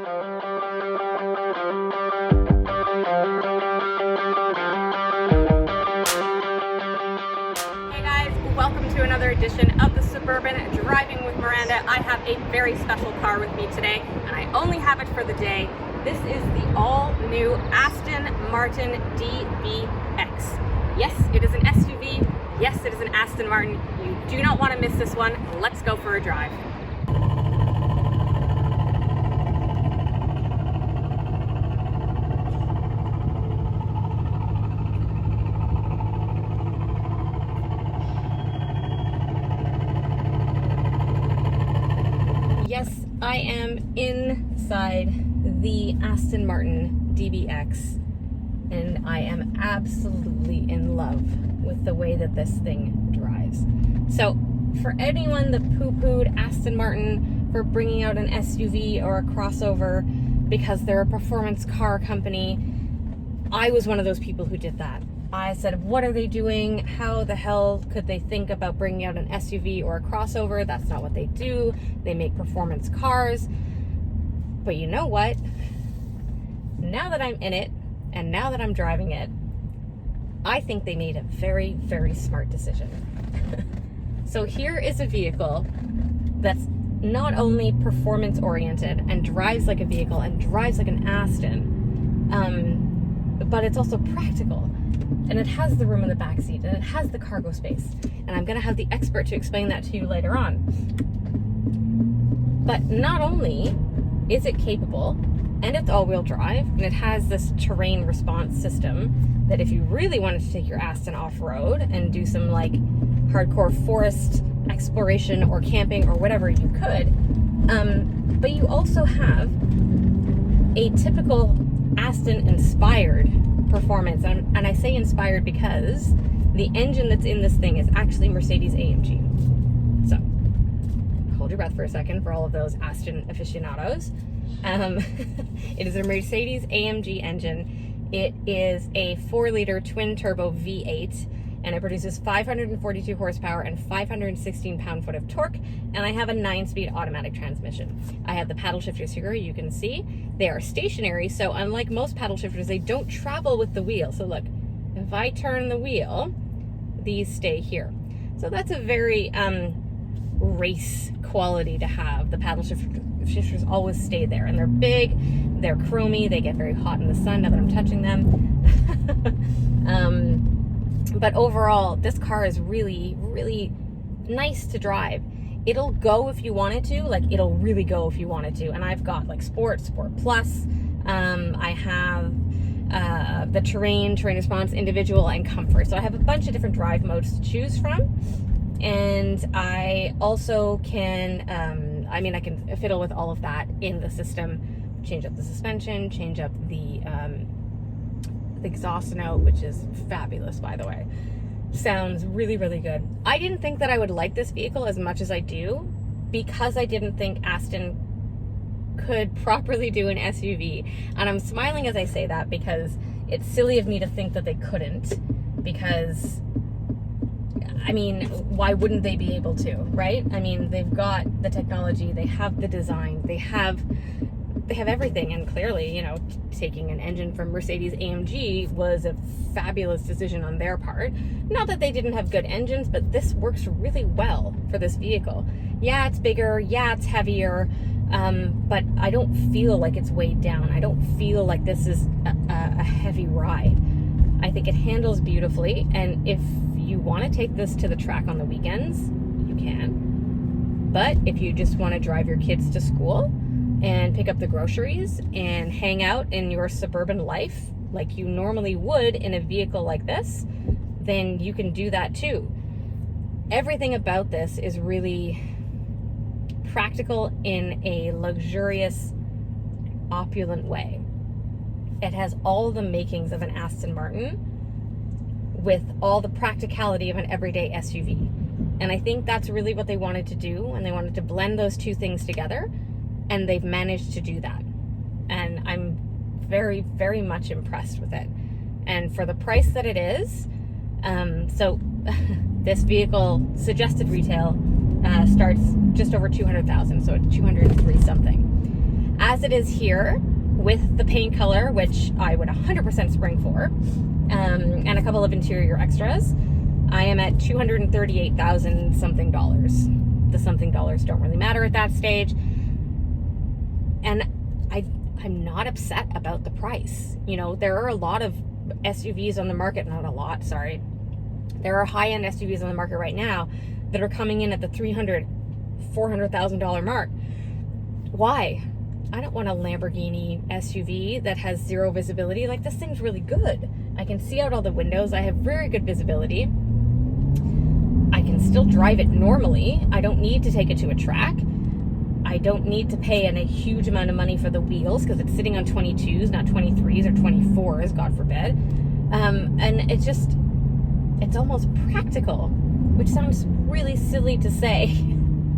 Welcome to another edition of the Suburban Driving with Miranda. I have a very special car with me today, and I only have it for the day. This is the all-new Aston Martin DBX. Yes, it is an SUV. Yes, it is an Aston Martin. You do not want to miss this one. Let's go for a drive. Yes, I am inside the Aston Martin DBX, and I am absolutely in love with the way that this thing drives. So for anyone that poo-pooed Aston Martin for bringing out an SUV or a crossover because they're a performance car company, I was one of those people who did that. I said, what are they doing? How the hell could they think about bringing out an SUV or a crossover? That's not what they do. They make performance cars. But you know what? Now that I'm in it, and now that I'm driving it, I think they made a very, very smart decision. So here is a vehicle that's not only performance oriented and drives like a vehicle and drives like an Aston, but it's also practical. And it has the room in the back seat, and it has the cargo space. And I'm gonna have the expert to explain that to you later on. But not only is it capable, and it's all-wheel drive, and it has this terrain response system that if you really wanted to take your Aston off-road and do some like hardcore forest exploration or camping or whatever, you could. But you also have a typical Aston-inspired performance, and I say inspired because the engine that's in this thing is actually Mercedes AMG. So hold your breath for a second for all of those Aston aficionados. It is a Mercedes AMG engine. It is a 4-liter twin-turbo V8, and it produces 542 horsepower and 516 pound-foot of torque, and I have a 9-speed automatic transmission. I have the paddle shifters here, you can see. They are stationary, so unlike most paddle shifters, they don't travel with the wheel. So look, if I turn the wheel, these stay here. So that's a very race quality to have. The paddle shifters always stay there, and they're big, they're chromy, they get very hot in the sun now that I'm touching them. But overall, this car is really, really nice to drive. It'll go if you want it to, like it'll really go if you want it to. And I've got like Sport Plus, I have the terrain response, individual, and comfort. So I have a bunch of different drive modes to choose from. And I also can, I can fiddle with all of that in the system, change up the suspension, change up the exhaust note, which is fabulous, by the way. Sounds really, really good. I didn't think that I would like this vehicle as much as I do because I didn't think Aston could properly do an SUV. And I'm smiling as I say that because it's silly of me to think that they couldn't, because I mean, why wouldn't they be able to, right? I mean, they've got the technology, they have the design, they have everything, and clearly, you know, taking an engine from Mercedes AMG was a fabulous decision on their part. Not that they didn't have good engines, but this works really well for this vehicle. Yeah, it's bigger, yeah, it's heavier, but I don't feel like it's weighed down. I don't feel like this is a heavy ride. I think it handles beautifully, and if you want to take this to the track on the weekends, you can. But if you just want to drive your kids to school and pick up the groceries and hang out in your suburban life like you normally would in a vehicle like this, then you can do that too. Everything about this is really practical in a luxurious, opulent way. It has all the makings of an Aston Martin with all the practicality of an everyday SUV. And I think that's really what they wanted to do, and they wanted to blend those two things together, and they've managed to do that. And I'm very, very much impressed with it. And for the price that it is, so this vehicle suggested retail starts just over $200,000, so it's 203 something. as it is here with the paint color, which I would 100% spring for, and a couple of interior extras, I am at $238,000 something dollars. The something dollars don't really matter at that stage. And I'm not upset about the price. You know, there are a lot of SUVs on the market, not a lot, sorry. There are high-end SUVs on the market right now that are coming in at the $400,000 mark. Why? I don't want a Lamborghini SUV that has zero visibility. Like, this thing's really good. I can see out all the windows. I have very good visibility. I can still drive it normally. I don't need to take it to a track. I don't need to pay a huge amount of money for the wheels because it's sitting on 22s, not 23s or 24s, God forbid. And it's almost practical, which sounds really silly to say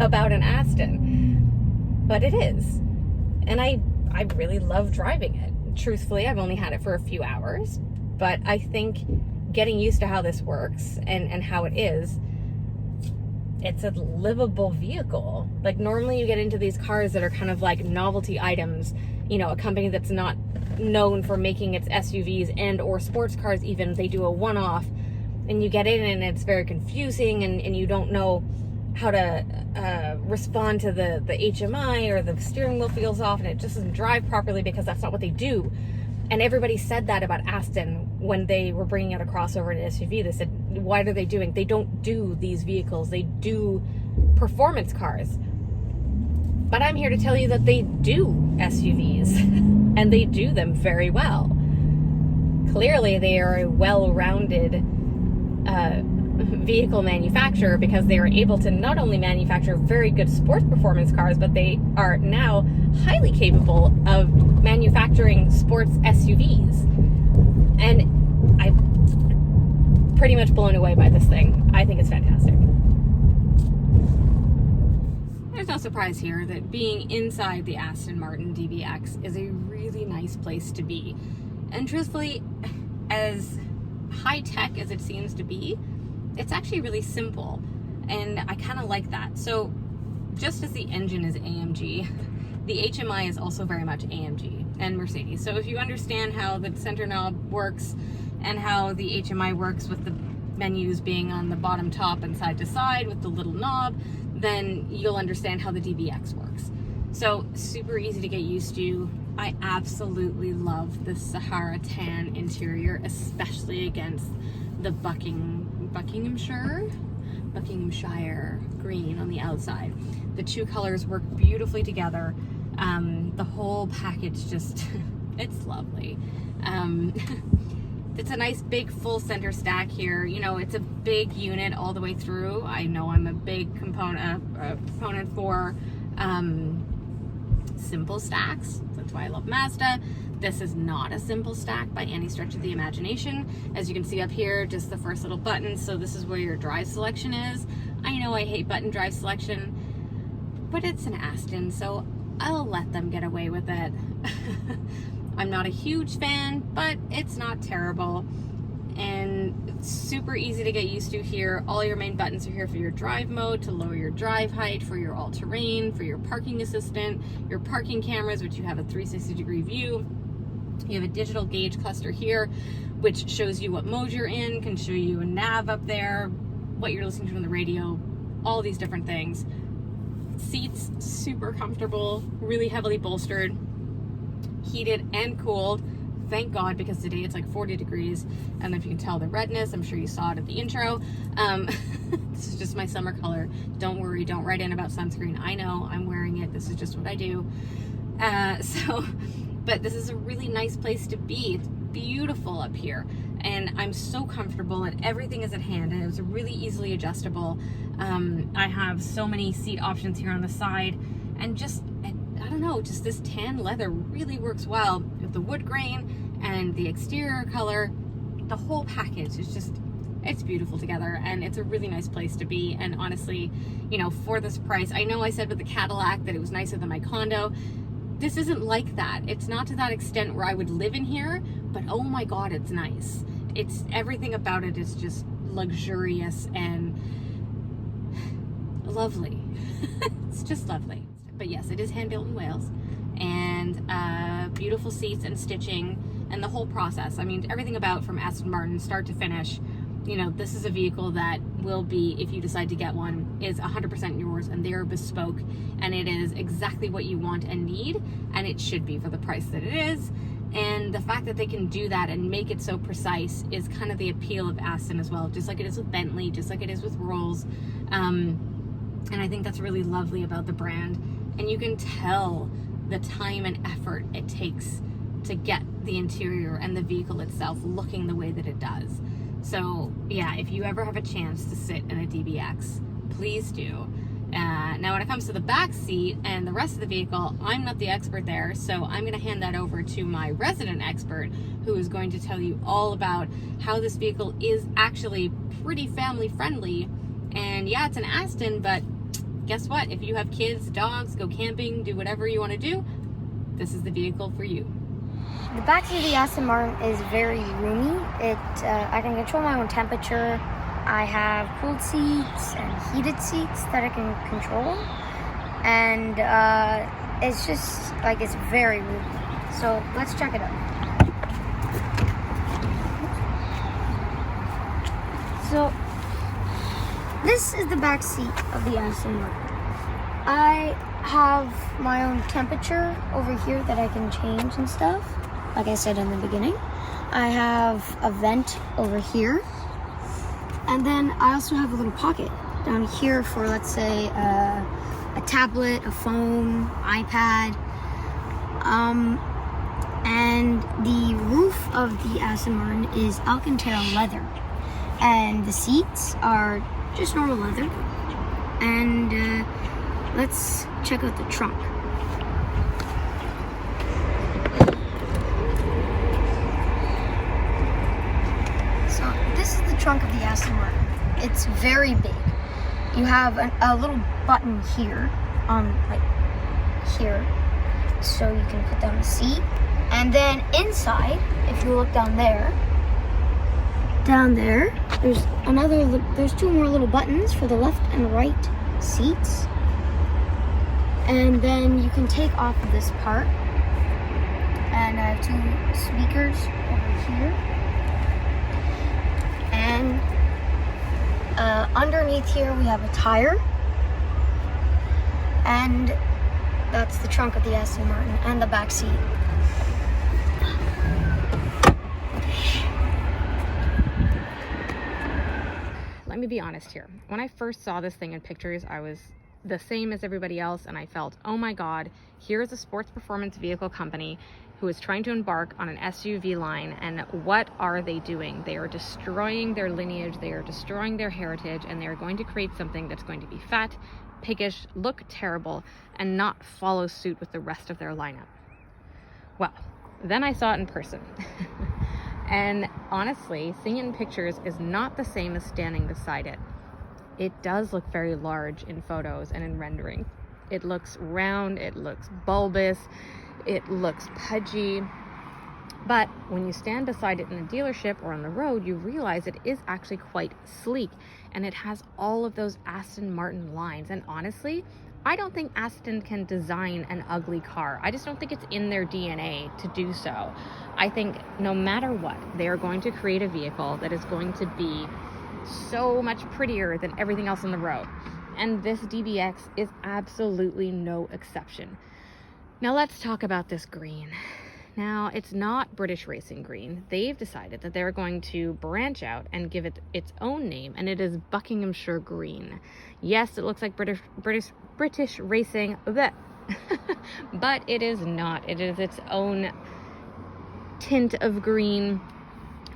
about an Aston, but it is. And I really love driving it. Truthfully, I've only had it for a few hours, but I think getting used to how this works and how it is, it's a livable vehicle. Like, normally you get into these cars that are kind of like novelty items, you know, a company that's not known for making its SUVs and or sports cars even, they do a one-off, and you get in and it's very confusing, and you don't know how to respond to the HMI, or the steering wheel feels off and it just doesn't drive properly because that's not what they do. And everybody said that about Aston when they were bringing out a crossover and an SUV. They said, what are they doing? They don't do these vehicles. They do performance cars. But I'm here to tell you that they do SUVs and they do them very well. Clearly, they are a well-rounded vehicle manufacturer, because they are able to not only manufacture very good sports performance cars, but they are now highly capable of manufacturing sports SUVs. And I'm pretty much blown away by this thing. I think it's fantastic. There's no surprise here that being inside the Aston Martin DBX is a really nice place to be. And truthfully, as high-tech as it seems to be, it's actually really simple, and I kind of like that. So just as the engine is AMG, the HMI is also very much AMG and Mercedes. So if you understand how the center knob works and how the HMI works with the menus being on the bottom, top, and side to side with the little knob, then you'll understand how the DBX works. So super easy to get used to. I absolutely love the Sahara tan interior, especially against the Buckinghamshire green on the outside. The two colors work beautifully together. The whole package just, it's lovely. It's a nice big full center stack here. You know, it's a big unit all the way through. I know I'm a big proponent for simple stacks. That's why I love Mazda. This is not a simple stack by any stretch of the imagination. As you can see up here, just the first little button. So this is where your drive selection is. I know I hate button drive selection, but it's an Aston, so I'll let them get away with it. I'm not a huge fan, but it's not terrible. And it's super easy to get used to here. All your main buttons are here for your drive mode, to lower your drive height, for your all-terrain, for your parking assistant, your parking cameras, which you have a 360-degree view. You have a digital gauge cluster here, which shows you what mode you're in, can show you a nav up there, what you're listening to on the radio, all these different things. Seats, super comfortable, really heavily bolstered, heated and cooled. Thank God, because today it's like 40 degrees. And if you can tell the redness, I'm sure you saw it at the intro. This is just my summer color. Don't worry, don't write in about sunscreen. I know, I'm wearing it. This is just what I do. But this is a really nice place to be. It's beautiful up here. And I'm so comfortable, and everything is at hand, and it was really easily adjustable. I have so many seat options here on the side, and just, I don't know, just this tan leather really works well with the wood grain and the exterior color. The whole package is just, it's beautiful together, and it's a really nice place to be. And honestly, you know, for this price, I know I said with the Cadillac that it was nicer than my condo. This isn't like that. It's not to that extent where I would live in here, but oh my God, it's nice. It's, everything about it is just luxurious and lovely. It's just lovely. But yes, it is hand built in Wales, and beautiful seats and stitching and the whole process. I mean, everything about from Aston Martin, start to finish. You know, this is a vehicle that will be, if you decide to get one, is 100% yours, and they're bespoke, and it is exactly what you want and need, and it should be for the price that it is. And the fact that they can do that and make it so precise is kind of the appeal of Aston as well, just like it is with Bentley, just like it is with Rolls. And I think that's really lovely about the brand. And you can tell the time and effort it takes to get the interior and the vehicle itself looking the way that it does. So yeah, if you ever have a chance to sit in a DBX, please do. Now when it comes to the back seat and the rest of the vehicle, I'm not the expert there, so I'm going to hand that over to my resident expert, who is going to tell you all about how this vehicle is actually pretty family friendly. And yeah, it's an Aston, but guess what? If you have kids, dogs, go camping, do whatever you want to do, this is the vehicle for you. The back seat of the Aston Martin is very roomy. I can control my own temperature. I have cooled seats and heated seats that I can control. And it's just, like, it's very roomy. So let's check it out. So this is the back seat of the Aston Martin. I have my own temperature over here that I can change and stuff, like I said in the beginning. I have a vent over here, and then I also have a little pocket down here for, let's say, a tablet, a phone, iPad. And the roof of the Aston Martin is Alcantara leather, and the seats are just normal leather. And let's check out the trunk. So this is the trunk of the Aston Martin. It's very big. You have a little button here, like here, so you can put down the seat. And then inside, if you look down there, there's two more little buttons for the left and right seats. And then you can take off of this part, and I have two speakers over here. And underneath here we have a tire, and that's the trunk of the Aston Martin and the back seat. Let me be honest here. When I first saw this thing in pictures, I was the same as everybody else, and I felt, oh my god, here is a sports performance vehicle company who is trying to embark on an SUV line, and what are they doing? They are destroying their lineage, they are destroying their heritage, and they are going to create something that's going to be fat, piggish, look terrible, and not follow suit with the rest of their lineup. Well, then I saw it in person. And honestly, seeing it in pictures is not the same as standing beside it. It does look very large in photos and in rendering. It looks round, it looks bulbous, it looks pudgy. But when you stand beside it in a dealership or on the road, you realize it is actually quite sleek, and it has all of those Aston Martin lines. And honestly, I don't think Aston can design an ugly car. I just don't think it's in their DNA to do so. I think no matter what, they are going to create a vehicle that is going to be so much prettier than everything else on the road. And this DBX is absolutely no exception. Now let's talk about this green. Now, it's not British racing green. They've decided that they're going to branch out and give it its own name, and it is Buckinghamshire green. Yes, it looks like British racing, bleh. But it is not. It is its own tint of green,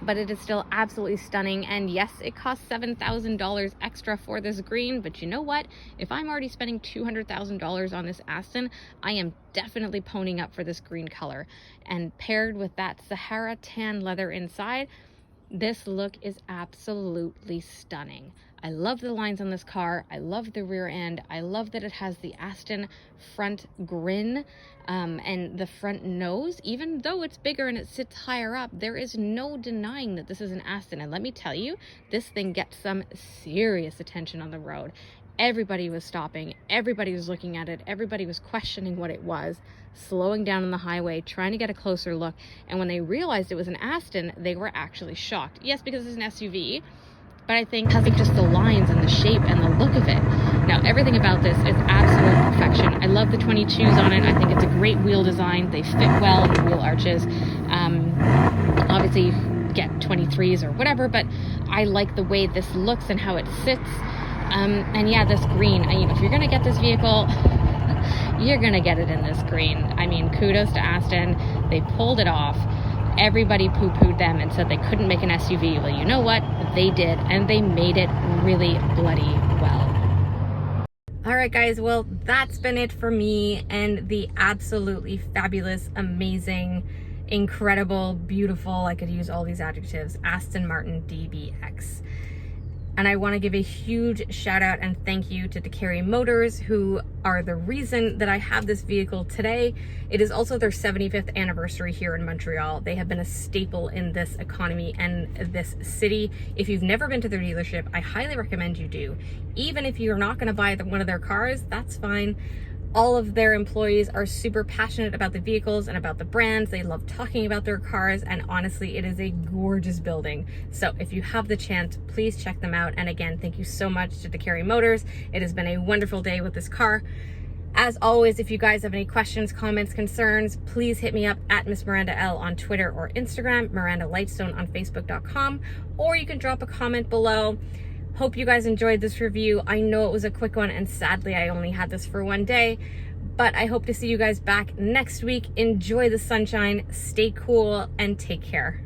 but it is still absolutely stunning. And yes, it costs $7,000 extra for this green, but you know what? If I'm already spending $200,000 on this Aston, I am definitely ponying up for this green color. And paired with that Sahara tan leather inside, this look is absolutely stunning. I love the lines on this car. I love the rear end. I love that it has the Aston front grin and the front nose. Even though it's bigger and it sits higher up, there is no denying that this is an Aston. And let me tell you, this thing gets some serious attention on the road. Everybody was stopping, everybody was looking at it, everybody was questioning what it was, slowing down on the highway, trying to get a closer look. And when they realized it was an Aston, they were actually shocked. Yes, because it's an SUV, but I think just the lines and the shape and the look of it. Now, everything about this is absolute perfection. I love the 22s on it. I think it's a great wheel design. They fit well in the wheel arches. Obviously, you get 23s or whatever, but I like the way this looks and how it sits. And yeah, this green, if you're gonna get this vehicle, you're gonna get it in this green. I mean, kudos to Aston. They pulled it off. Everybody poo-pooed them and said they couldn't make an SUV. Well, you know what? They did, and they made it really bloody well. All right, guys, well, that's been it for me and the absolutely fabulous, amazing, incredible, beautiful, I could use all these adjectives, Aston Martin DBX. And I want to give a huge shout out and thank you to DeCarry Motors, who are the reason that I have this vehicle today. It is also their 75th anniversary here in Montreal. They have been a staple in this economy and this city. If you've never been to their dealership, I highly recommend you do. Even if you're not going to buy one of their cars, that's fine. All of their employees are super passionate about the vehicles and about the brands. They love talking about their cars, and honestly, it is a gorgeous building. So if you have the chance, please check them out. And again, thank you so much to DeCarry Motors. It has been a wonderful day with this car. As always, if you guys have any questions, comments, concerns, please hit me up at Miss Miranda L on Twitter or Instagram, Miranda Lightstone on Facebook.com, or you can drop a comment below. Hope you guys enjoyed this review. I know it was a quick one, and sadly I only had this for one day, but I hope to see you guys back next week. Enjoy the sunshine, stay cool, and take care.